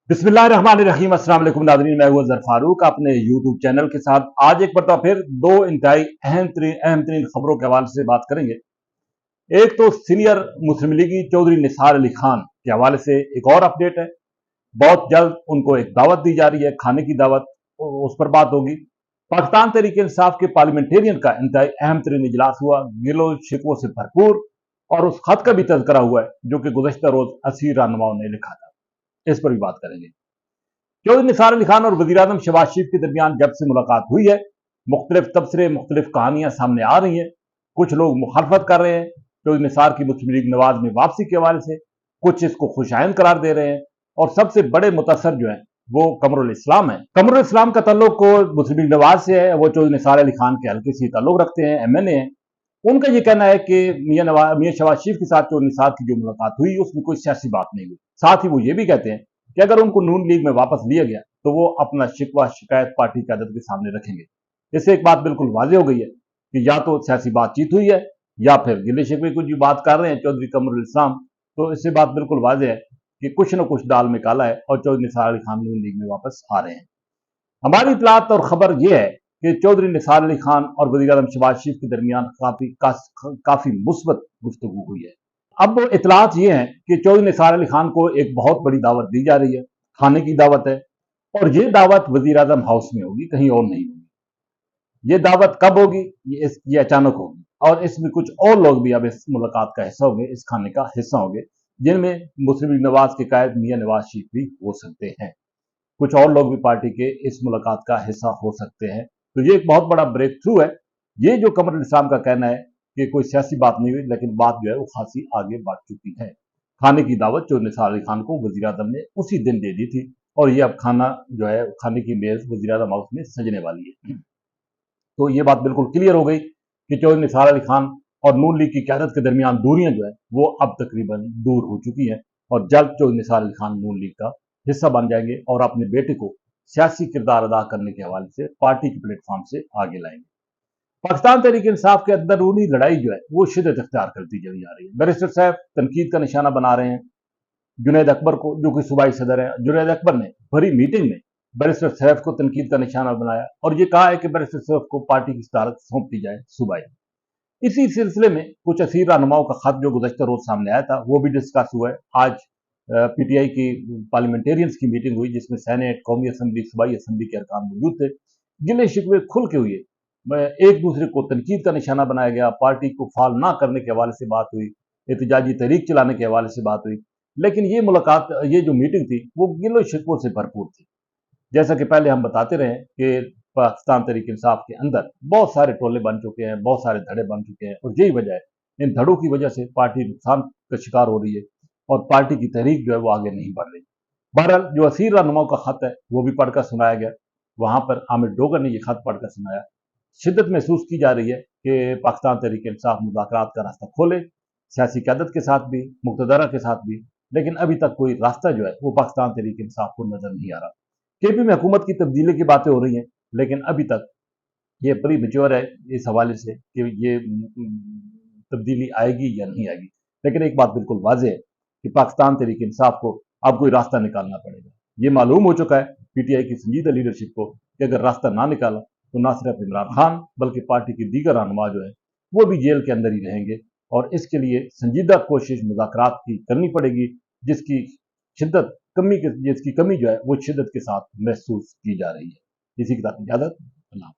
बिस्मिल्लाहिर्रहमानिर्रहीम। अस्सलाम वालेकुम नाज़रीन, मैं हूं अज़हर फारूक अपने यूट्यूब चैनल के साथ। आज एक बार फिर दो इंतहाई अहम तरीन खबरों के हवाले से बात करेंगे। एक तो सीनियर मुस्लिम लीगी चौधरी निसार अली खान के हवाले से एक और अपडेट है। बहुत जल्द उनको एक दावत दी जा रही है, खाने की दावत, उस पर बात होगी। पाकिस्तान तहरीक इंसाफ के पार्लियामेंटेरियन का इंतहाई अहम तरीन इजलास हुआ, गिलो शिकवों से भरपूर, और उस खत का भी तज़किरा हुआ है जो कि गुज़श्ता रोज असीर रहनुमाओं ने लिखा था। इस पर भी बात करेंगे। चौधरी निसार अली खान और वज़ीर आज़म शहबाज शरीफ के दरमियान जब से मुलाकात हुई है, मुख्तलिफ तबसरे, मुख्तलिफ कहानियां सामने आ रही हैं। कुछ लोग मुखालफत कर रहे हैं चौधरी निसार की मुस्लिम लीग नवाज में वापसी के हवाले से, कुछ इसको खुशाइन करार दे रहे हैं, और सबसे बड़े मुतासर जो है वो कमरुल इस्लाम है। कमरुल इस्लाम का तल्लुक मुस्लिम लीग नवाज से है। वो चौधरी निसार अली खान के हल्के से तल्लुक रखते हैं, MNA हैं। उनका यह कहना है कि मियां शहबाज शरीफ के साथ चौधरी निसार की जो मुलाकात हुई उसमें कोई सियासी बात नहीं हुई। साथ ही वो ये भी कहते हैं कि अगर उनको नून लीग में वापस लिया गया तो वो अपना शिकवा शिकायत पार्टी क़यादत के सामने रखेंगे। इससे एक बात बिल्कुल वाज़ेह हो गई है कि या तो सियासी बातचीत हुई है या फिर गिले शिकवे की जो बात कर रहे हैं चौधरी कमरुल इस्लाम, तो इससे बात बिल्कुल वाज़ेह है कि कुछ न कुछ दाल में काला है और चौधरी निसार अली खान नून लीग में वापस आ रहे हैं। हमारी इतलात और खबर यह है कि चौधरी निसार अली खान और वज़ीर आज़म शहबाज शरीफ के दरमियान काफी मुस्बत गुफ्तगू हुई है। अब इतलात ये हैं कि चौधरी निसार अली खान को एक बहुत बड़ी दावत दी जा रही है, खाने की दावत है, और ये दावत वज़ीर आज़म हाउस में होगी, कहीं और नहीं होगी। ये दावत कब होगी? ये अचानक होगी, और इसमें कुछ और लोग भी अब इस मुलाकात का हिस्सा होंगे, इस खाने का हिस्सा होंगे, जिनमें मुस्लिम लीग नवाज के कायद मियां नवाज शरीफ भी हो सकते हैं। कुछ और लोग भी पार्टी के इस मुलाकात का हिस्सा हो सकते हैं। तो ये एक बहुत बड़ा ब्रेक थ्रू है। ये जो कमरुल इस्लाम का कहना है कि कोई सियासी बात नहीं हुई, लेकिन बात जो है वो खासी आगे बढ़ चुकी है। खाने की दावत चौधरी निसार अली खान को वज़ीर आज़म ने उसी दिन दे दी थी, और ये अब खाना जो है, खाने की मेज वज़ीर आज़म हाउस में सजने वाली है। तो ये बात बिल्कुल क्लियर हो गई कि चौधरी निसार अली खान और नून लीग की क़यादत के दरमियान दूरियां जो है वो अब तकरीबन दूर हो चुकी हैं, और जल्द चौधरी निसार अली खान नून लीग का हिस्सा बन जाएंगे और अपने बेटे को सियासी किरदार अदा करने के हवाले से पार्टी के प्लेटफॉर्म से आगे लाएंगे। पाकिस्तान तहरीक इंसाफ के अंदरूनी लड़ाई जो है वो शिद्दत इख्तियार करती चली जा रही है। बैरिस्टर साहब तनकीद का निशाना बना रहे हैं जुनैद अकबर को, जो कि सूबाई सदर है। जुनैद अकबर ने भरी मीटिंग में बैरिस्टर सैफ को तनकीद का निशाना बनाया और ये कहा है कि बैरिस्टर सैफ को पार्टी की सदारत सौंप दी जाए सूबाई। इसी सिलसिले में कुछ असीर रहनुमाओं का खत जो गुज़श्ता रोज सामने आया था वो भी डिस्कस हुआ है। आज PTI की पार्लियामेंटेरियंस की मीटिंग हुई, जिसमें सेनेट, कौमी असम्बली, सूबाई असम्बली के अरकान मौजूद थे। गिले शिकवे खुल के हुए, एक दूसरे को तनकीद का निशाना बनाया गया, पार्टी को फाल ना करने के हवाले से बात हुई, एहतजाजी तहरीक चलाने के हवाले से बात हुई। लेकिन ये मुलाकात, ये जो मीटिंग थी वो गिलो शिकवों से भरपूर थी। जैसा कि पहले हम बताते रहे कि पाकिस्तान तहरीक इंसाफ के अंदर बहुत सारे टोले बन चुके हैं, बहुत सारे धड़े बन चुके हैं, और यही वजह है, इन धड़ों की वजह से पार्टी नुकसान का शिकार हो रही है और पार्टी की तहरीक जो है वो आगे नहीं बढ़ रही। बहरहाल जो असीर रहनुमाओं का खत है वो भी पढ़कर सुनाया गया। वहां पर आमिर डोगर ने यह खत पढ़कर सुनाया। शिद्दत महसूस की जा रही है कि पाकिस्तान तहरीक इंसाफ मुज़ाकरात का रास्ता खोले, सियासी क़यादत के साथ भी, मुक़्तदरा के साथ भी, लेकिन अभी तक कोई रास्ता जो है वो पाकिस्तान तहरीक इंसाफ को नजर नहीं आ रहा। KP में हुकूमत की तब्दीली की बातें हो रही हैं, लेकिन अभी तक ये प्री मेच्योर है इस हवाले से कि ये तब्दीली आएगी या नहीं आएगी। लेकिन एक बात बिल्कुल वाज़ेह है कि पाकिस्तान तहरीक इंसाफ को अब कोई रास्ता निकालना पड़ेगा। ये मालूम हो चुका है PTI की संजीदा लीडरशिप को कि अगर रास्ता ना निकाला तो ना सिर्फ इमरान खान बल्कि पार्टी की दीगर रहनुमा जो है वो भी जेल के अंदर ही रहेंगे, और इसके लिए संजीदा कोशिश मुज़ाकरात की करनी पड़ेगी, जिसकी जिसकी कमी जो है वो शिद्दत के साथ महसूस की जा रही है। इसी के साथ इजाज़त। अल्लाह।